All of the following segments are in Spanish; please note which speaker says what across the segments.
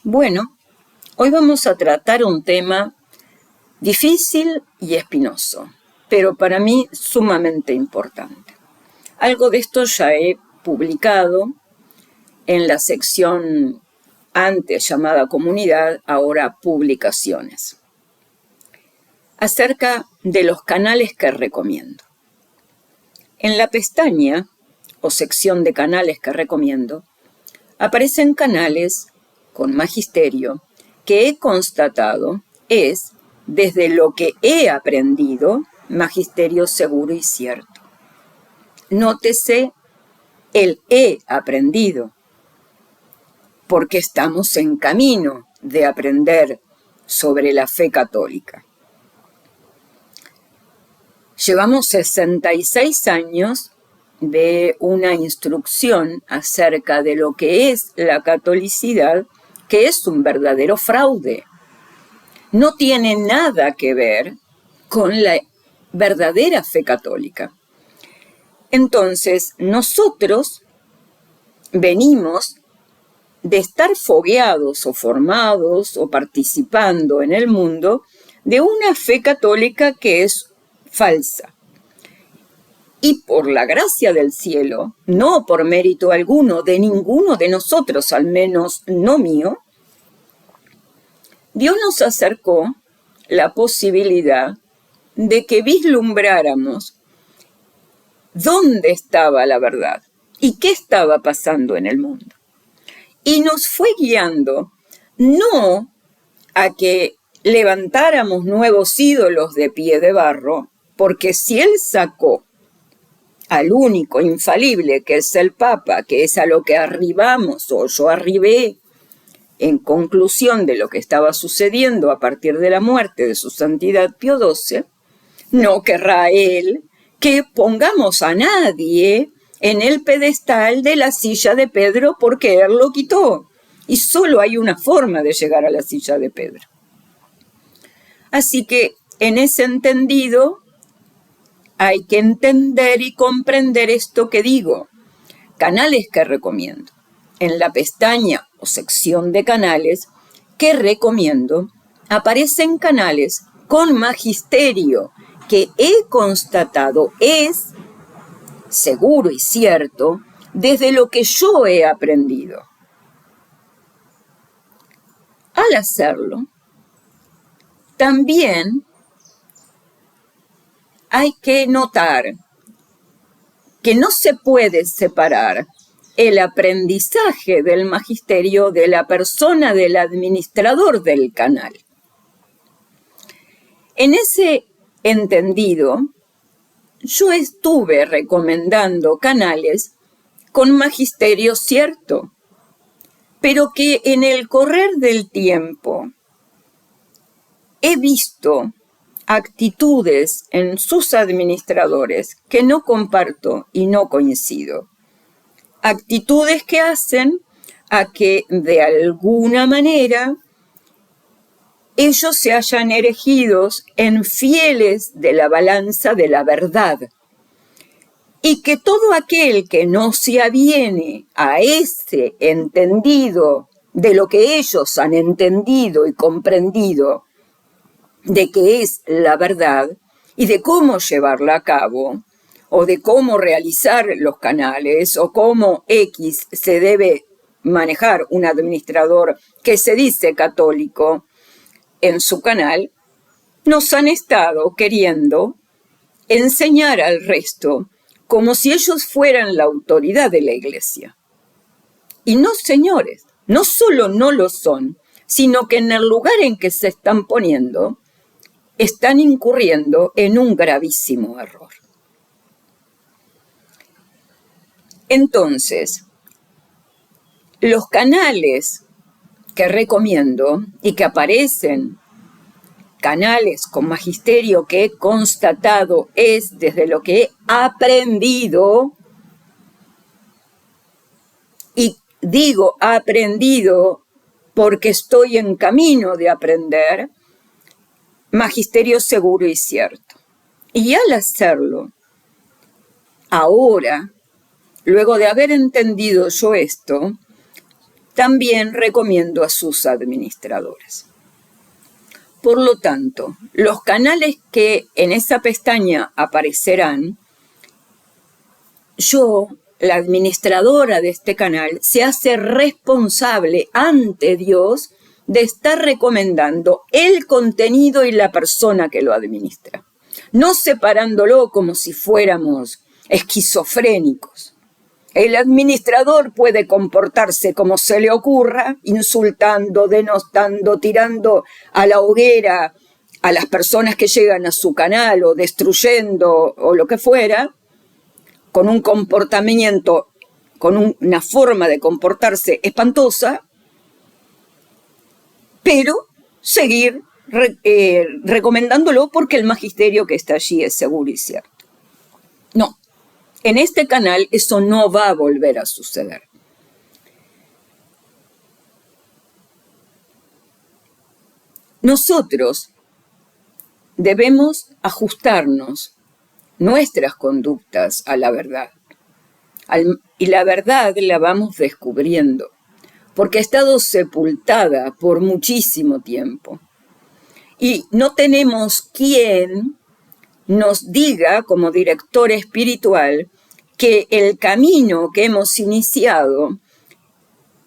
Speaker 1: Bueno, hoy vamos a tratar un tema difícil y espinoso, pero para mí sumamente importante. Algo de esto ya he publicado en la sección antes llamada comunidad, ahora publicaciones, acerca de los canales que recomiendo. En la pestaña o sección de canales que recomiendo, aparecen canales con magisterio que he constatado es, desde lo que he aprendido, magisterio seguro y cierto. Nótese el he aprendido, porque estamos en camino de aprender sobre la fe católica. Llevamos 66 años de una instrucción acerca de lo que es la catolicidad, que es un verdadero fraude. No tiene nada que ver con la verdadera fe católica. Entonces, nosotros venimos de estar fogueados o formados o participando en el mundo de una fe católica que es falsa. Y por la gracia del cielo, no por mérito alguno de ninguno de nosotros, al menos no mío, Dios nos acercó la posibilidad de que vislumbráramos dónde estaba la verdad y qué estaba pasando en el mundo. Y nos fue guiando no a que levantáramos nuevos ídolos de pie de barro, porque si Él sacó al único infalible que es el Papa, que es a lo que arribamos, o yo arribé, en conclusión de lo que estaba sucediendo a partir de la muerte de su santidad Pío XII, no querrá Él que pongamos a nadie en el pedestal de la silla de Pedro porque Él lo quitó. Y solo hay una forma de llegar a la silla de Pedro. Así que en ese entendido hay que entender y comprender esto que digo. Canales que recomiendo. En la pestaña o sección de canales que recomiendo aparecen canales con magisterio que he constatado es seguro y cierto desde lo que yo he aprendido. Al hacerlo, también hay que notar que no se puede separar el aprendizaje del magisterio de la persona del administrador del canal. En ese entendido, yo estuve recomendando canales con magisterio cierto, pero que en el correr del tiempo he visto actitudes en sus administradores que no comparto y no coincido. Actitudes que hacen a que de alguna manera ellos se hayan erigidos en fieles de la balanza de la verdad. Y que todo aquel que no se aviene a ese entendido de lo que ellos han entendido y comprendido de qué es la verdad y de cómo llevarla a cabo, o de cómo realizar los canales, o cómo X se debe manejar un administrador que se dice católico en su canal, nos han estado queriendo enseñar al resto como si ellos fueran la autoridad de la Iglesia. Y no, señores, no solo no lo son, sino que en el lugar en que se están poniendo, están incurriendo en un gravísimo error. Entonces, los canales que recomiendo y que aparecen, canales con magisterio que he constatado es desde lo que he aprendido, y digo aprendido porque estoy en camino de aprender, magisterio seguro y cierto. Y al hacerlo, ahora, luego de haber entendido yo esto, también recomiendo a sus administradoras. Por lo tanto, los canales que en esa pestaña aparecerán, yo, la administradora de este canal, se hace responsable ante Dios de estar recomendando el contenido y la persona que lo administra, no separándolo como si fuéramos esquizofrénicos. El administrador puede comportarse como se le ocurra, insultando, denostando, tirando a la hoguera a las personas que llegan a su canal o destruyendo o lo que fuera, con un comportamiento, con una forma de comportarse espantosa, pero seguir recomendándolo porque el magisterio que está allí es seguro y cierto. No. En este canal eso no va a volver a suceder. Nosotros debemos ajustarnos nuestras conductas a la verdad. Y la verdad la vamos descubriendo, porque ha estado sepultada por muchísimo tiempo. Y no tenemos quien nos diga, como director espiritual, que el camino que hemos iniciado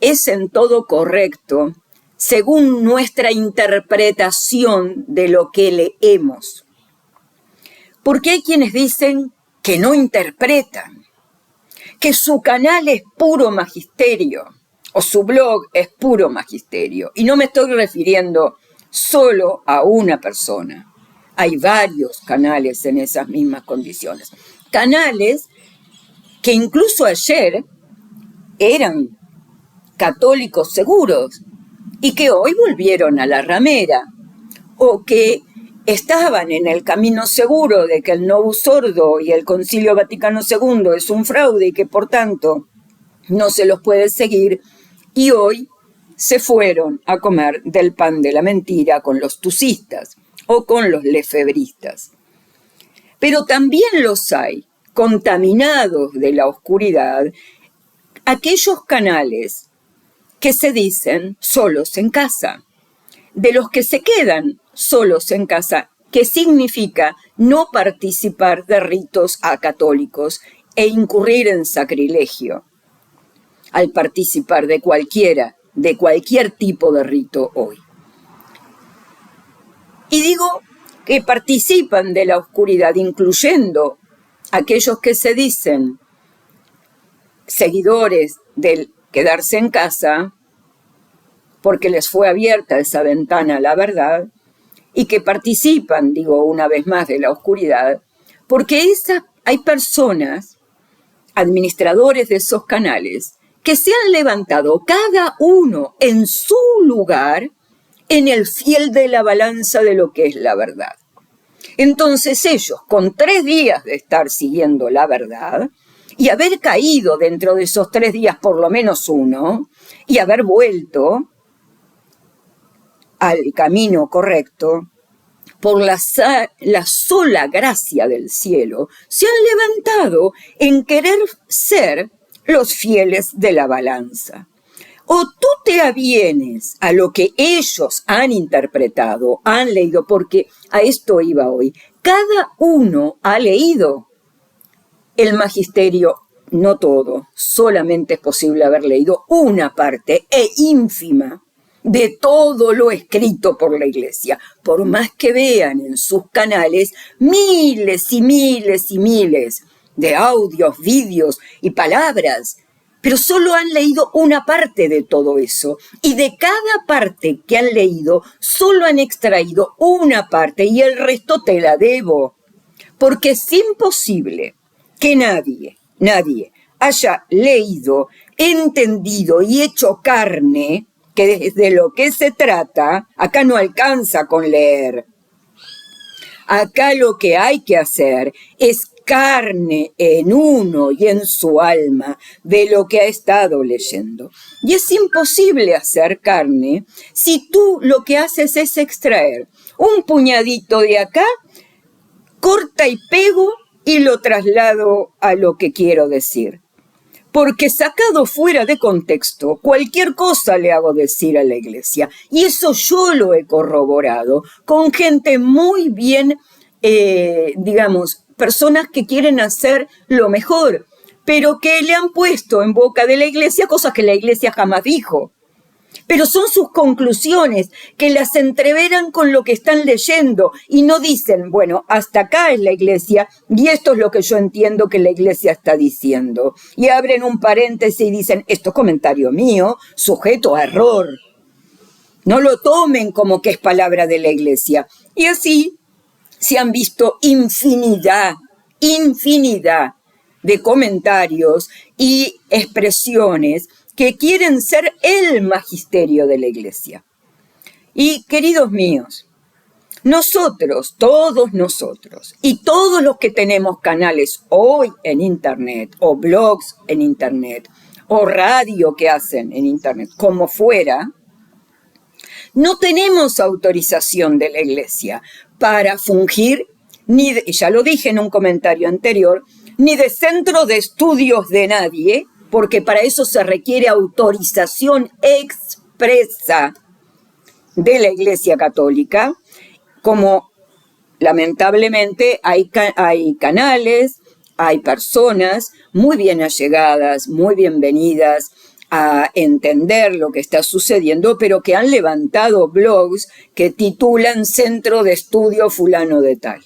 Speaker 1: es en todo correcto, según nuestra interpretación de lo que leemos. Porque hay quienes dicen que no interpretan, que su canal es puro magisterio, o su blog es puro magisterio. Y no me estoy refiriendo solo a una persona. Hay varios canales en esas mismas condiciones. Canales que incluso ayer eran católicos seguros y que hoy volvieron a la ramera, o que estaban en el camino seguro de que el Novus Ordo y el Concilio Vaticano II es un fraude y que por tanto no se los puede seguir, y hoy se fueron a comer del pan de la mentira con los tusistas o con los lefebristas. Pero también los hay contaminados de la oscuridad, aquellos canales que se dicen solos en casa, de los que se quedan solos en casa, que significa no participar de ritos acatólicos e incurrir en sacrilegio al participar de cualquier tipo de rito hoy. Y digo que participan de la oscuridad, incluyendo aquellos que se dicen seguidores del quedarse en casa, porque les fue abierta esa ventana a la verdad, y que participan, digo una vez más, de la oscuridad, porque hay personas, administradores de esos canales, que se han levantado cada uno en su lugar en el fiel de la balanza de lo que es la verdad. Entonces ellos, con 3 días de estar siguiendo la verdad, y haber caído dentro de esos 3 días por lo menos uno, y haber vuelto al camino correcto, por la sola gracia del cielo, se han levantado en querer ser los fieles de la balanza. O tú te avienes a lo que ellos han interpretado, han leído, porque a esto iba hoy. Cada uno ha leído el magisterio, no todo, solamente es posible haber leído una parte ínfima de todo lo escrito por la Iglesia, por más que vean en sus canales miles y miles y miles de audios, vídeos y palabras, pero solo han leído una parte de todo eso, y de cada parte que han leído solo han extraído una parte y el resto te la debo, porque es imposible que nadie haya leído, entendido y hecho carne, que desde lo que se trata, acá no alcanza con leer. Acá lo que hay que hacer es carne en uno y en su alma de lo que ha estado leyendo. Y es imposible hacer carne si tú lo que haces es extraer un puñadito de acá, corta y pego y lo traslado a lo que quiero decir. porque sacado fuera de contexto, cualquier cosa le hago decir a la iglesia. Y eso yo lo he corroborado con gente muy bien, personas que quieren hacer lo mejor, pero que le han puesto en boca de la iglesia cosas que la iglesia jamás dijo. Pero son sus conclusiones que las entreveran con lo que están leyendo y no dicen, bueno, hasta acá es la iglesia y esto es lo que yo entiendo que la iglesia está diciendo. Y abren un paréntesis y dicen, esto es comentario mío, sujeto a error. No lo tomen como que es palabra de la iglesia. Y así se han visto infinidad de comentarios y expresiones que quieren ser el magisterio de la iglesia. Y queridos míos, nosotros, todos nosotros, y todos los que tenemos canales hoy en internet, o blogs en internet, o radio que hacen en internet, como fuera, no tenemos autorización de la iglesia para fungir, ya lo dije en un comentario anterior, ni de centro de estudios de nadie, porque para eso se requiere autorización expresa de la Iglesia Católica, como lamentablemente hay canales, hay personas muy bien allegadas, muy bienvenidas a entender lo que está sucediendo, pero que han levantado blogs que titulan Centro de Estudio Fulano de Tal.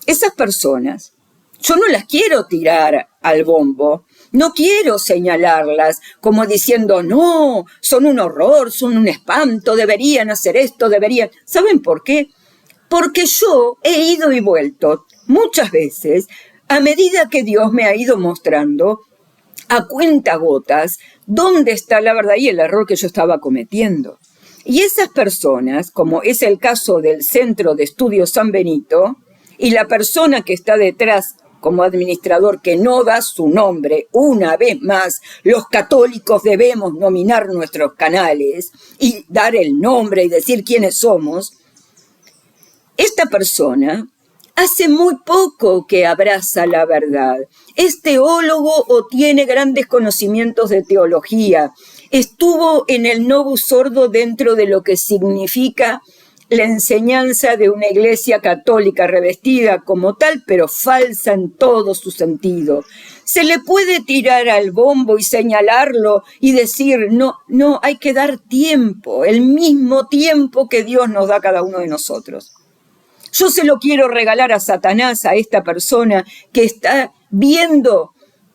Speaker 1: Esas personas, yo no las quiero tirar al bombo, no quiero señalarlas como diciendo, no, son un horror, son un espanto, deberían hacer esto, deberían... ¿Saben por qué? Porque yo he ido y vuelto muchas veces a medida que Dios me ha ido mostrando a cuentagotas dónde está la verdad y el error que yo estaba cometiendo. Y esas personas, como es el caso del Centro de Estudios San Benito, y la persona que está detrás como administrador que no da su nombre, una vez más, los católicos debemos nominar nuestros canales y dar el nombre y decir quiénes somos. Esta persona hace muy poco que abraza la verdad. Es teólogo o tiene grandes conocimientos de teología. Estuvo en el Novus Ordo dentro de lo que significa la enseñanza de una iglesia católica revestida como tal, pero falsa en todo su sentido. Se le puede tirar al bombo y señalarlo y decir, no, hay que dar tiempo, el mismo tiempo que Dios nos da a cada uno de nosotros. Yo se lo quiero regalar a Satanás, a esta persona que está viendo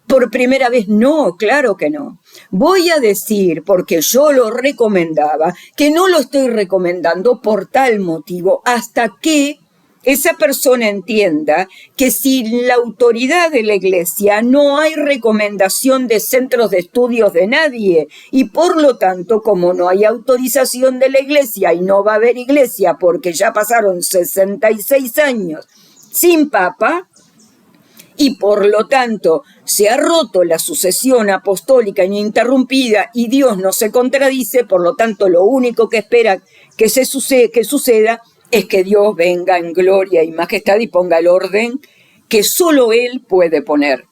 Speaker 1: por primera vez. No, claro que no. Voy a decir, porque yo lo recomendaba, que no lo estoy recomendando por tal motivo, hasta que esa persona entienda que sin la autoridad de la iglesia no hay recomendación de centros de estudios de nadie, y por lo tanto, como no hay autorización de la iglesia y no va a haber iglesia porque ya pasaron 66 años sin papa, y por lo tanto se ha roto la sucesión apostólica ininterrumpida y Dios no se contradice, por lo tanto lo único que espera que suceda es que Dios venga en gloria y majestad y ponga el orden que solo Él puede poner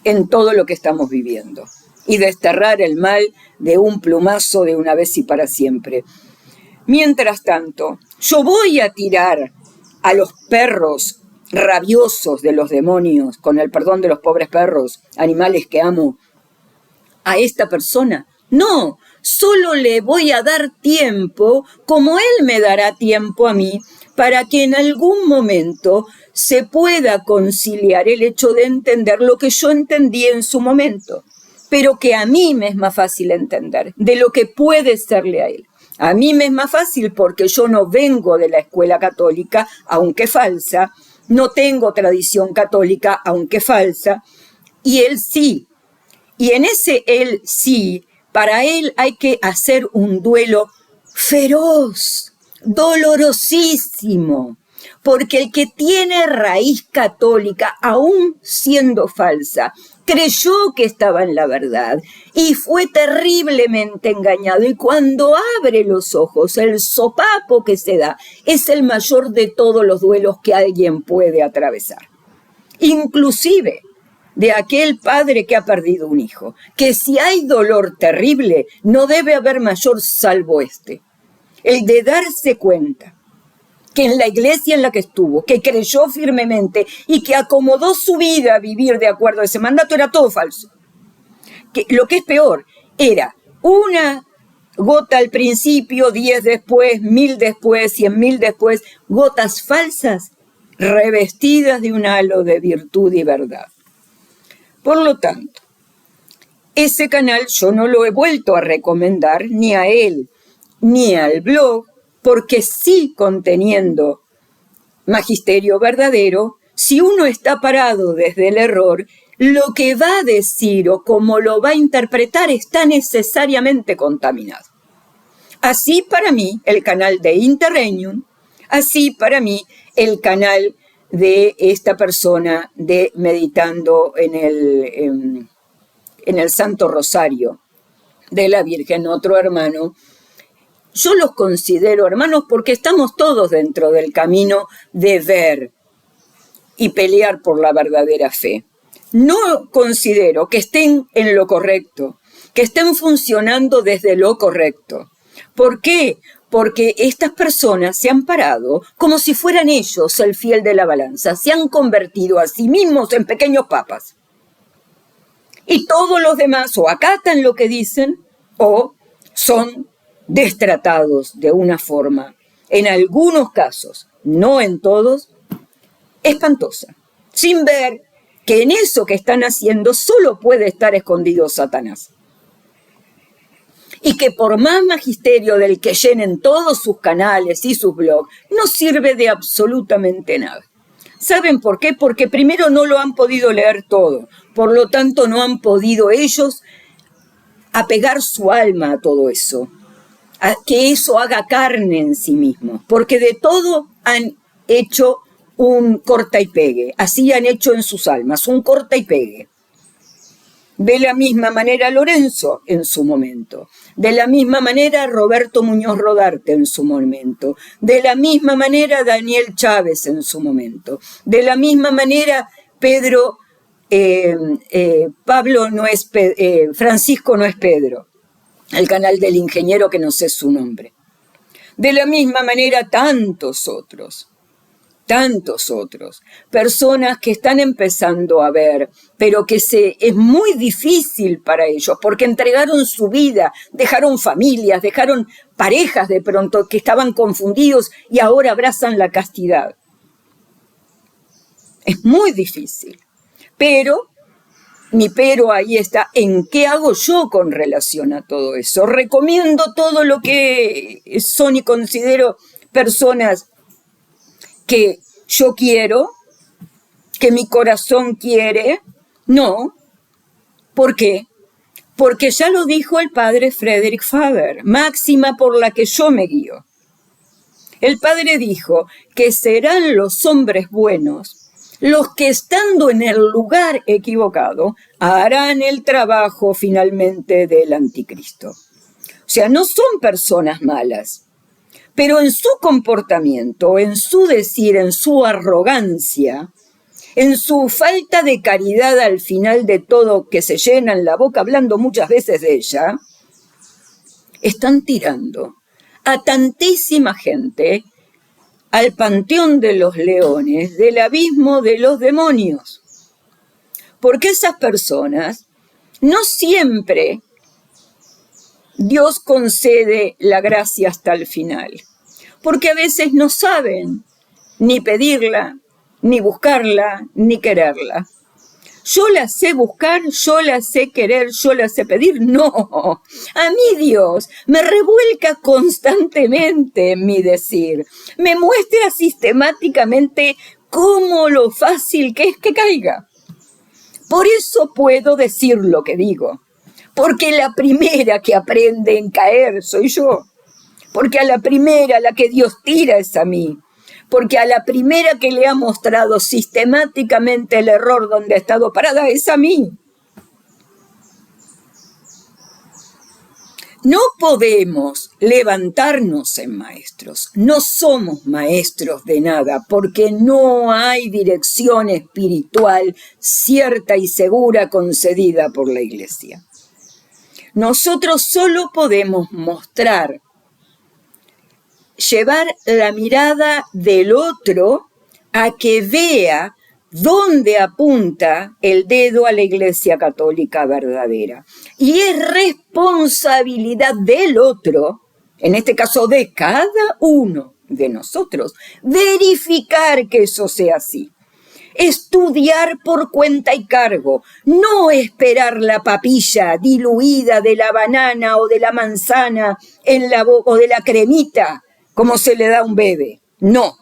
Speaker 1: en todo lo que estamos viviendo y desterrar el mal de un plumazo de una vez y para siempre. Mientras tanto, yo voy a tirar a los perros rabiosos de los demonios, con el perdón de los pobres perros, animales que amo, a esta persona. No, solo le voy a dar tiempo, como Él me dará tiempo a mí, para que en algún momento se pueda conciliar el hecho de entender lo que yo entendí en su momento, pero que a mí me es más fácil entender de lo que puede serle a Él. A mí me es más fácil porque yo no vengo de la escuela católica, aunque falsa, no tengo tradición católica, aunque falsa, y Él sí. Y en ese Él sí, para Él hay que hacer un duelo feroz, dolorosísimo, porque el que tiene raíz católica, aún siendo falsa, creyó que estaba en la verdad y fue terriblemente engañado. Y cuando abre los ojos, el sopapo que se da es el mayor de todos los duelos que alguien puede atravesar. Inclusive, de aquel padre que ha perdido un hijo, que si hay dolor terrible, no debe haber mayor salvo este, el de darse cuenta que en la iglesia en la que estuvo, que creyó firmemente y que acomodó su vida a vivir de acuerdo a ese mandato, era todo falso. Que lo que es peor, era una gota al principio, 10 después, 1000 después, 100.000 después, gotas falsas revestidas de un halo de virtud y verdad. Por lo tanto, ese canal yo no lo he vuelto a recomendar ni a él ni al blog, porque sí conteniendo magisterio verdadero, si uno está parado desde el error, lo que va a decir o cómo lo va a interpretar está necesariamente contaminado. Así para mí el canal de Interregnum, así para mí el canal de esta persona de meditando en el Santo Rosario de la Virgen, otro hermano. Yo los considero hermanos porque estamos todos dentro del camino de ver y pelear por la verdadera fe. No considero que estén en lo correcto, que estén funcionando desde lo correcto. ¿Por qué? Porque estas personas se han parado como si fueran ellos el fiel de la balanza, se han convertido a sí mismos en pequeños papas. Y todos los demás o acatan lo que dicen o son destratados de una forma, en algunos casos, no en todos, espantosa, sin ver que en eso que están haciendo solo puede estar escondido Satanás. Y que por más magisterio del que llenen todos sus canales y sus blogs, no sirve de absolutamente nada. ¿Saben por qué? Porque primero no lo han podido leer todo, por lo tanto no han podido ellos apegar su alma a todo eso, a que eso haga carne en sí mismo, porque de todo han hecho un corta y pegue, así han hecho en sus almas, un corta y pegue. De la misma manera Lorenzo en su momento, de la misma manera Roberto Muñoz Rodarte en su momento, de la misma manera Daniel Chávez en su momento, de la misma manera Francisco no es Pedro, el canal del ingeniero que no sé su nombre. De la misma manera tantos otros, personas que están empezando a ver, pero que es muy difícil para ellos, porque entregaron su vida, dejaron familias, dejaron parejas de pronto que estaban confundidos y ahora abrazan la castidad. Es muy difícil, pero mi pero ahí está, ¿en qué hago yo con relación a todo eso? Recomiendo todo lo que son y considero personas que yo quiero, que mi corazón quiere. No. ¿Por qué? Porque ya lo dijo el padre Frederick Faber, máxima por la que yo me guío. El padre dijo que serán los hombres buenos los que estando en el lugar equivocado harán el trabajo finalmente del anticristo. O sea, no son personas malas, pero en su comportamiento, en su decir, en su arrogancia, en su falta de caridad al final de todo, que se llenan la boca hablando muchas veces de ella, están tirando a tantísima gente al panteón de los leones, del abismo de los demonios. Porque esas personas no siempre Dios concede la gracia hasta el final, porque a veces no saben ni pedirla, ni buscarla, ni quererla. Yo la sé buscar, yo la sé querer, yo la sé pedir. No, a mí Dios me revuelca constantemente en mi decir. Me muestra sistemáticamente cómo lo fácil que es que caiga. Por eso puedo decir lo que digo. Porque la primera que aprende en caer soy yo. Porque a la primera la que Dios tira es a mí. Porque a la primera que le ha mostrado sistemáticamente el error donde ha estado parada es a mí. No podemos levantarnos en maestros. No somos maestros de nada porque no hay dirección espiritual cierta y segura concedida por la Iglesia. Nosotros solo podemos mostrar, llevar la mirada del otro a que vea dónde apunta el dedo a la Iglesia Católica verdadera. Y es responsabilidad del otro, en este caso de cada uno de nosotros, verificar que eso sea así. Estudiar por cuenta y cargo, no esperar la papilla diluida de la banana o de la manzana en la boca o de la cremita, como se le da a un bebé. No.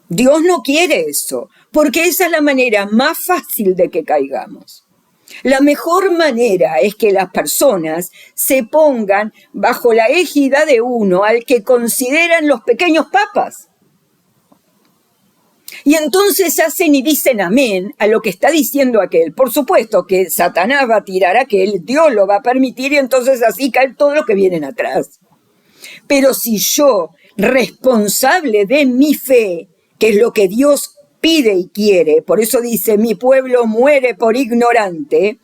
Speaker 1: Dios no quiere eso, porque esa es la manera más fácil de que caigamos. La mejor manera es que las personas se pongan bajo la égida de uno al que consideran los pequeños papas. Y entonces hacen y dicen amén a lo que está diciendo aquel. Por supuesto que Satanás va a tirar a aquel, Dios lo va a permitir y entonces así cae todo lo que vienen atrás. Pero si yo, responsable de mi fe, que es lo que Dios pide y quiere, por eso dice, mi pueblo muere por ignorante,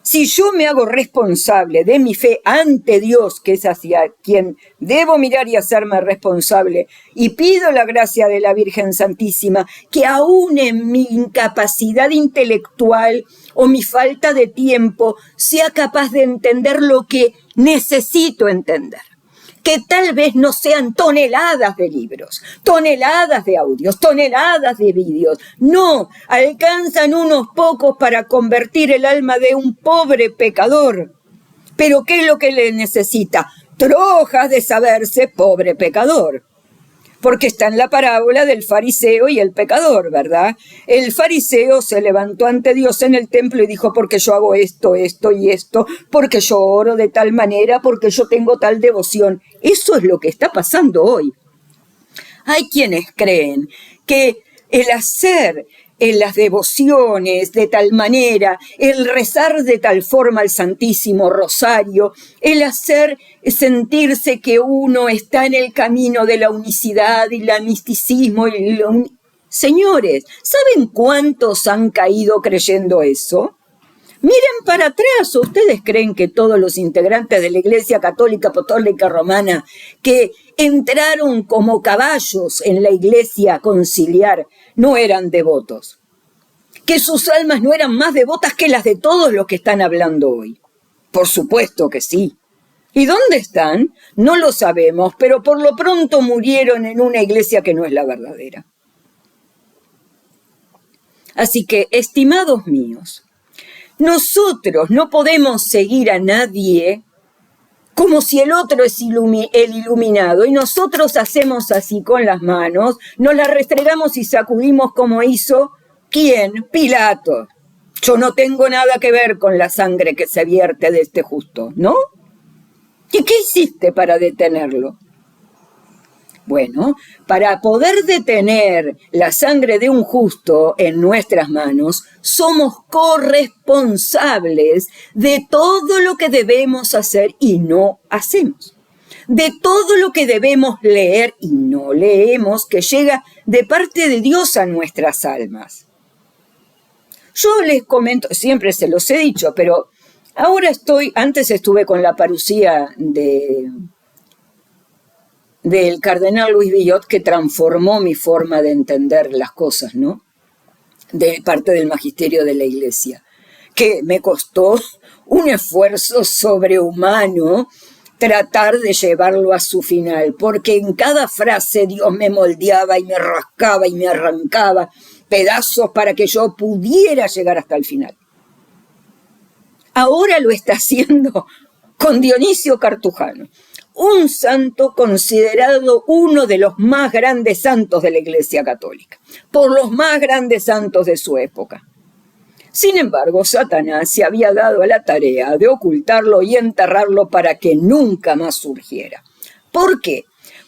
Speaker 1: si yo me hago responsable de mi fe ante Dios, que es hacia quien debo mirar y hacerme responsable, y pido la gracia de la Virgen Santísima, que aún en mi incapacidad intelectual o mi falta de tiempo, sea capaz de entender lo que necesito entender. Que tal vez no sean toneladas de libros, toneladas de audios, toneladas de vídeos. No, alcanzan unos pocos para convertir el alma de un pobre pecador. Pero ¿qué es lo que le necesita? Trojas de saberse pobre pecador. Porque está en la parábola del fariseo y el pecador, ¿verdad? El fariseo se levantó ante Dios en el templo y dijo, porque yo hago esto, esto y esto, porque yo oro de tal manera, porque yo tengo tal devoción. Eso es lo que está pasando hoy. Hay quienes creen que el hacer en las devociones de tal manera, el rezar de tal forma el Santísimo Rosario, el hacer sentirse que uno está en el camino de la unicidad y el misticismo. Señores, ¿saben cuántos han caído creyendo eso? Miren para atrás, ¿ustedes creen que todos los integrantes de la Iglesia Católica Apostólica Romana que entraron como caballos en la Iglesia conciliar no eran devotos? ¿Que sus almas no eran más devotas que las de todos los que están hablando hoy? Por supuesto que sí. ¿Y dónde están? No lo sabemos, pero por lo pronto murieron en una iglesia que no es la verdadera. Así que, estimados míos, nosotros no podemos seguir a nadie como si el otro es el iluminado y nosotros hacemos así con las manos, nos las restregamos y sacudimos como hizo, ¿quién? Pilato. Yo no tengo nada que ver con la sangre que se vierte de este justo, ¿no? ¿Y qué hiciste para detenerlo? Bueno, para poder detener la sangre de un justo en nuestras manos, somos corresponsables de todo lo que debemos hacer y no hacemos. De todo lo que debemos leer y no leemos, que llega de parte de Dios a nuestras almas. Yo les comento, siempre se los he dicho, pero ahora antes estuve con la parucía del cardenal Luis Villot, que transformó mi forma de entender las cosas, ¿no? De parte del magisterio de la Iglesia, que me costó un esfuerzo sobrehumano tratar de llevarlo a su final, porque en cada frase Dios me moldeaba y me rascaba y me arrancaba pedazos para que yo pudiera llegar hasta el final. Ahora lo está haciendo con Dionisio Cartujano, un santo considerado uno de los más grandes santos de la Iglesia Católica, por los más grandes santos de su época. Sin embargo, Satanás se había dado a la tarea de ocultarlo y enterrarlo para que nunca más surgiera. ¿Por qué?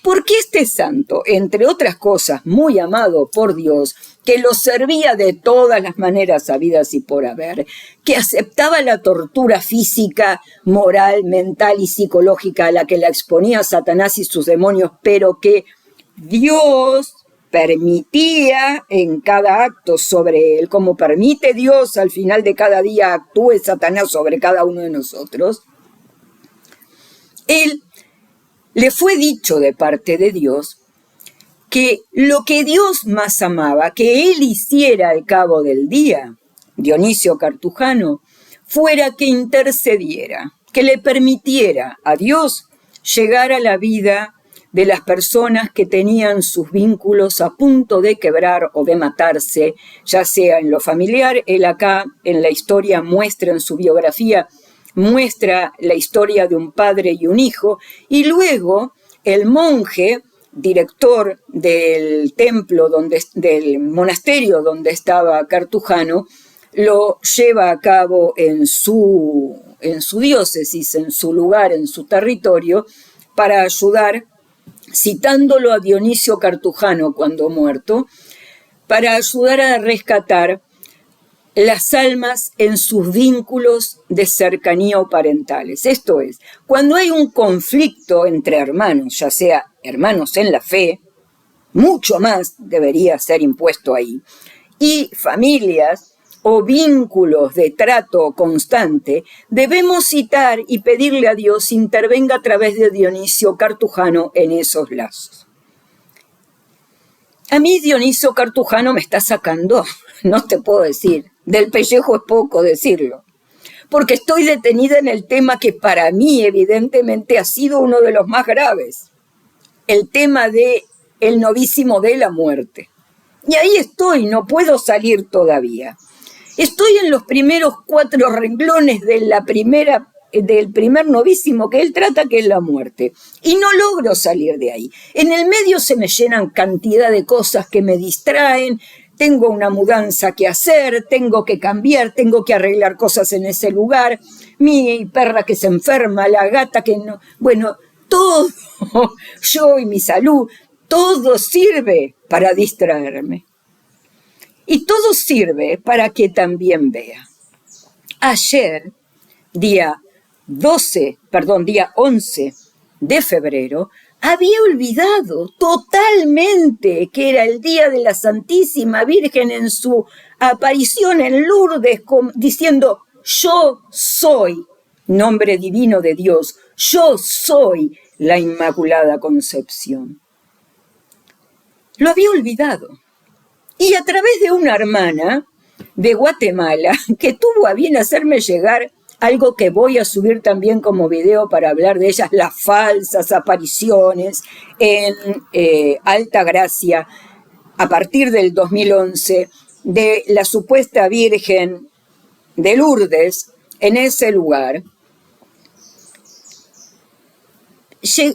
Speaker 1: Porque este santo, entre otras cosas, muy amado por Dios, que lo servía de todas las maneras habidas y por haber, que aceptaba la tortura física, moral, mental y psicológica a la que la exponía Satanás y sus demonios, pero que Dios permitía en cada acto sobre él, como permite Dios al final de cada día actúe Satanás sobre cada uno de nosotros, él le fue dicho de parte de Dios que lo que Dios más amaba, que él hiciera al cabo del día, Dionisio Cartujano, fuera que intercediera, que le permitiera a Dios llegar a la vida de las personas que tenían sus vínculos a punto de quebrar o de matarse, ya sea en lo familiar. Él acá en la historia muestra, en su biografía, muestra la historia de un padre y un hijo, y luego el monje, director del templo, del monasterio donde estaba Cartujano, lo lleva a cabo en su diócesis, en su lugar, en su territorio, para ayudar, citándolo a Dionisio Cartujano cuando muerto, para ayudar a rescatar las almas en sus vínculos de cercanía o parentales. Esto es, cuando hay un conflicto entre hermanos, ya sea hermanos en la fe, mucho más debería ser impuesto ahí, y familias o vínculos de trato constante, debemos citar y pedirle a Dios intervenga a través de Dionisio Cartujano en esos lazos. A mí Dionisio Cartujano me está sacando, no te puedo decir, del pellejo es poco decirlo, porque estoy detenida en el tema que para mí evidentemente ha sido uno de los más graves, el tema de el novísimo de la muerte. Y ahí estoy, no puedo salir todavía. Estoy en los primeros 4 renglones del primer novísimo que él trata, que es la muerte. Y no logro salir de ahí. En el medio se me llenan cantidad de cosas que me distraen. Tengo una mudanza que hacer, tengo que cambiar, tengo que arreglar cosas en ese lugar. Mi perra que se enferma, la gata que no... Bueno, todo, yo y mi salud, todo sirve para distraerme. Y todo sirve para que también vea. Ayer, día 11 de febrero, había olvidado totalmente que era el día de la Santísima Virgen en su aparición en Lourdes, diciendo, yo soy, nombre divino de Dios, yo soy la Inmaculada Concepción. Lo había olvidado. Y a través de una hermana de Guatemala, que tuvo a bien hacerme llegar algo que voy a subir también como video para hablar de ellas, las falsas apariciones en Alta Gracia, a partir del 2011, de la supuesta Virgen de Lourdes en ese lugar.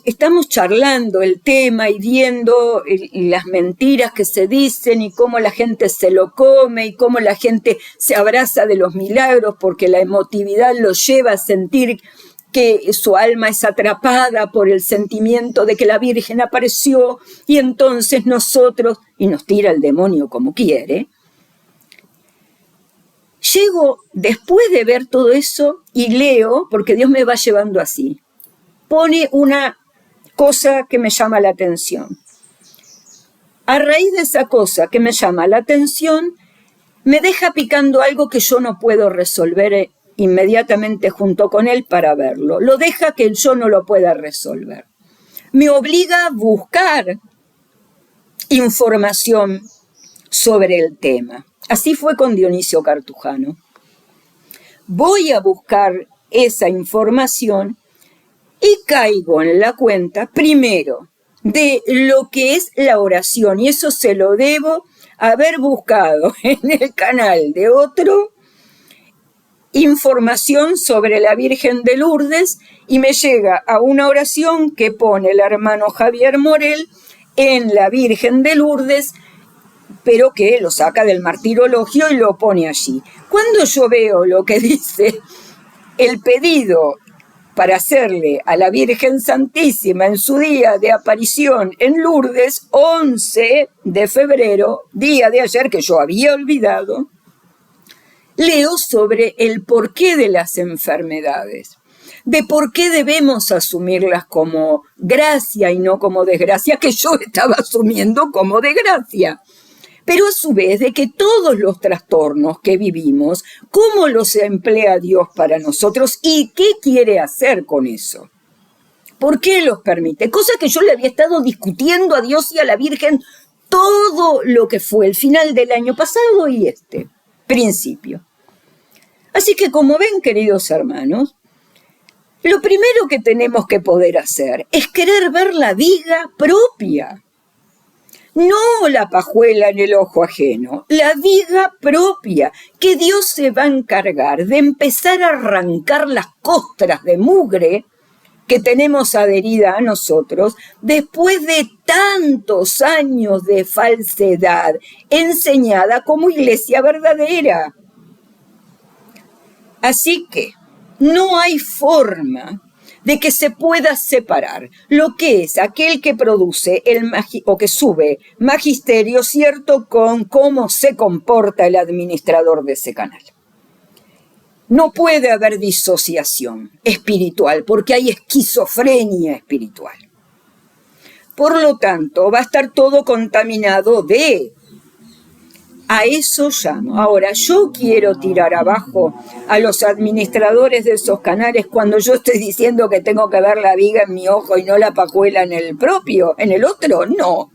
Speaker 1: Estamos charlando el tema y viendo las mentiras que se dicen y cómo la gente se lo come y cómo la gente se abraza de los milagros porque la emotividad lo lleva a sentir que su alma es atrapada por el sentimiento de que la Virgen apareció y entonces nosotros, y nos tira el demonio como quiere. Llego después de ver todo eso y leo, porque Dios me va llevando así. Pone una cosa que me llama la atención. A raíz de esa cosa que me llama la atención, me deja picando algo que yo no puedo resolver inmediatamente junto con él para verlo. Lo deja que yo no lo pueda resolver. Me obliga a buscar información sobre el tema. Así fue con Dionisio Cartujano. Voy a buscar esa información y caigo en la cuenta, primero, de lo que es la oración, y eso se lo debo haber buscado en el canal de otro, información sobre la Virgen de Lourdes, y me llega a una oración que pone el hermano Javier Morel en la Virgen de Lourdes, pero que lo saca del martirologio y lo pone allí. Cuando yo veo lo que dice el pedido para hacerle a la Virgen Santísima en su día de aparición en Lourdes, 11 de febrero, día de ayer que yo había olvidado, leo sobre el porqué de las enfermedades, de por qué debemos asumirlas como gracia y no como desgracia, que yo estaba asumiendo como desgracia. Pero a su vez de que todos los trastornos que vivimos, ¿cómo los emplea Dios para nosotros y qué quiere hacer con eso? ¿Por qué los permite? Cosa que yo le había estado discutiendo a Dios y a la Virgen todo lo que fue el final del año pasado y este principio. Así que como ven, queridos hermanos, lo primero que tenemos que poder hacer es querer ver la viga propia. No la pajuela en el ojo ajeno, la viga propia, que Dios se va a encargar de empezar a arrancar las costras de mugre que tenemos adherida a nosotros después de tantos años de falsedad enseñada como iglesia verdadera. Así que no hay forma de que se pueda separar lo que es aquel que produce o que sube magisterio cierto con cómo se comporta el administrador de ese canal. No puede haber disociación espiritual porque hay esquizofrenia espiritual. Por lo tanto, va a estar todo contaminado de... A eso llamo. Ahora, yo quiero tirar abajo a los administradores de esos canales cuando yo estoy diciendo que tengo que ver la viga en mi ojo y no la pajuela en el propio, en el otro, no.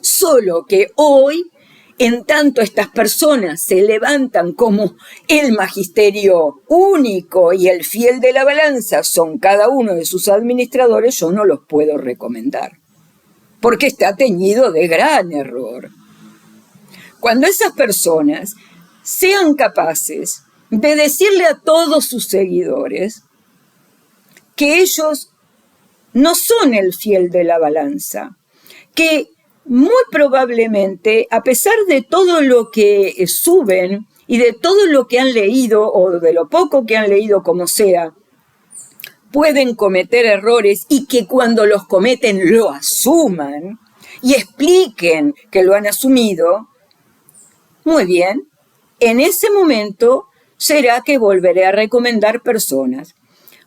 Speaker 1: Solo que hoy, en tanto estas personas se levantan como el magisterio único y el fiel de la balanza son cada uno de sus administradores, yo no los puedo recomendar, porque está teñido de gran error. Cuando esas personas sean capaces de decirle a todos sus seguidores que ellos no son el fiel de la balanza, que muy probablemente, a pesar de todo lo que suben y de todo lo que han leído o de lo poco que han leído como sea, pueden cometer errores y que cuando los cometen lo asuman y expliquen que lo han asumido. Muy bien, en ese momento será que volveré a recomendar personas.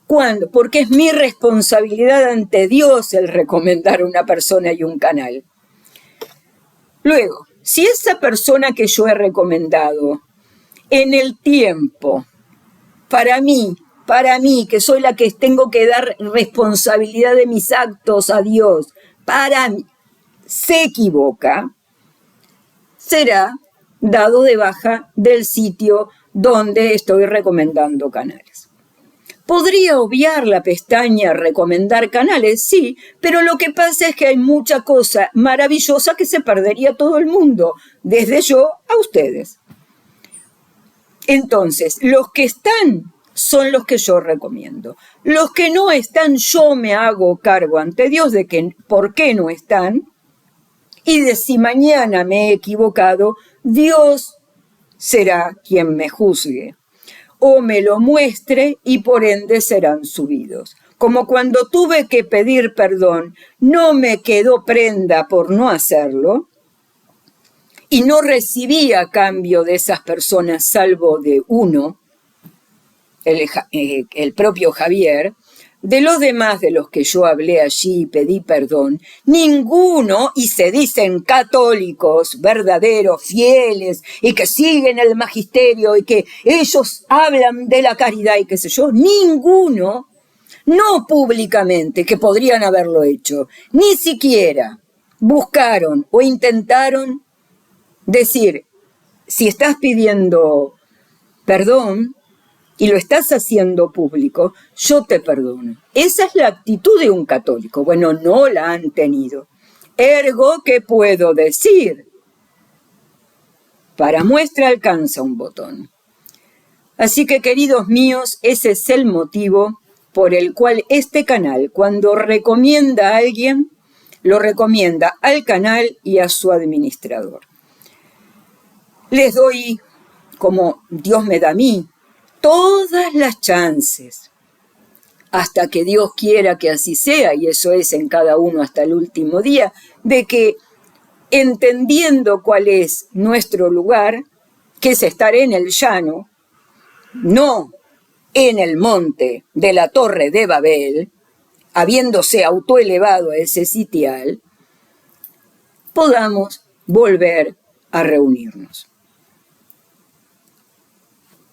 Speaker 1: ¿Cuándo? Porque es mi responsabilidad ante Dios el recomendar a una persona y un canal. Luego, si esa persona que yo he recomendado en el tiempo, para mí, que soy la que tengo que dar responsabilidad de mis actos a Dios, para mí, se equivoca, será dado de baja del sitio donde estoy recomendando canales. ¿Podría obviar la pestaña recomendar canales? Sí, pero lo que pasa es que hay mucha cosa maravillosa que se perdería todo el mundo, desde yo a ustedes. Entonces, los que están son los que yo recomiendo. Los que no están, yo me hago cargo ante Dios de que por qué no están y de si mañana me he equivocado, Dios será quien me juzgue o me lo muestre y por ende serán subidos. Como cuando tuve que pedir perdón, no me quedó prenda por no hacerlo y no recibí a cambio de esas personas salvo de uno, el propio Javier. De los demás de los que yo hablé allí y pedí perdón, ninguno, y se dicen católicos, verdaderos, fieles, y que siguen el magisterio, y que ellos hablan de la caridad y qué sé yo, ninguno, no públicamente, que podrían haberlo hecho, ni siquiera buscaron o intentaron decir, si estás pidiendo perdón, y lo estás haciendo público, yo te perdono. Esa es la actitud de un católico. Bueno, no la han tenido. Ergo, ¿qué puedo decir? Para muestra alcanza un botón. Así que, queridos míos, ese es el motivo por el cual este canal, cuando recomienda a alguien, lo recomienda al canal y a su administrador. Les doy, como Dios me da a mí, todas las chances hasta que Dios quiera que así sea, y eso es en cada uno hasta el último día, de que entendiendo cuál es nuestro lugar, que es estar en el llano, no en el monte de la Torre de Babel, habiéndose autoelevado a ese sitial, podamos volver a reunirnos.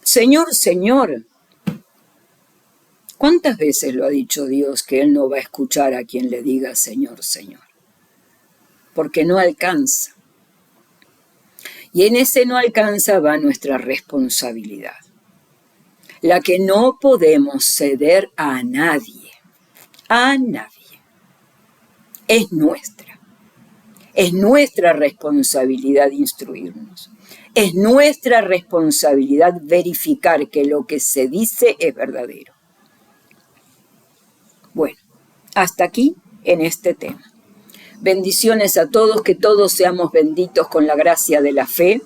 Speaker 1: Señor, Señor, ¿cuántas veces lo ha dicho Dios que Él no va a escuchar a quien le diga Señor, Señor? Porque no alcanza. Y en ese no alcanza va nuestra responsabilidad, la que no podemos ceder a nadie, es nuestra. Es nuestra responsabilidad instruirnos. Es nuestra responsabilidad verificar que lo que se dice es verdadero. Bueno, hasta aquí en este tema. Bendiciones a todos, que todos seamos benditos con la gracia de la fe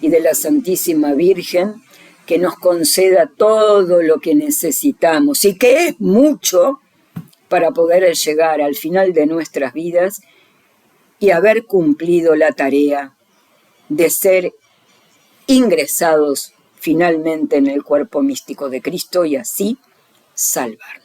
Speaker 1: y de la Santísima Virgen, que nos conceda todo lo que necesitamos y que es mucho para poder llegar al final de nuestras vidas y haber cumplido la tarea de ser ingresados finalmente en el cuerpo místico de Cristo y así salvarnos.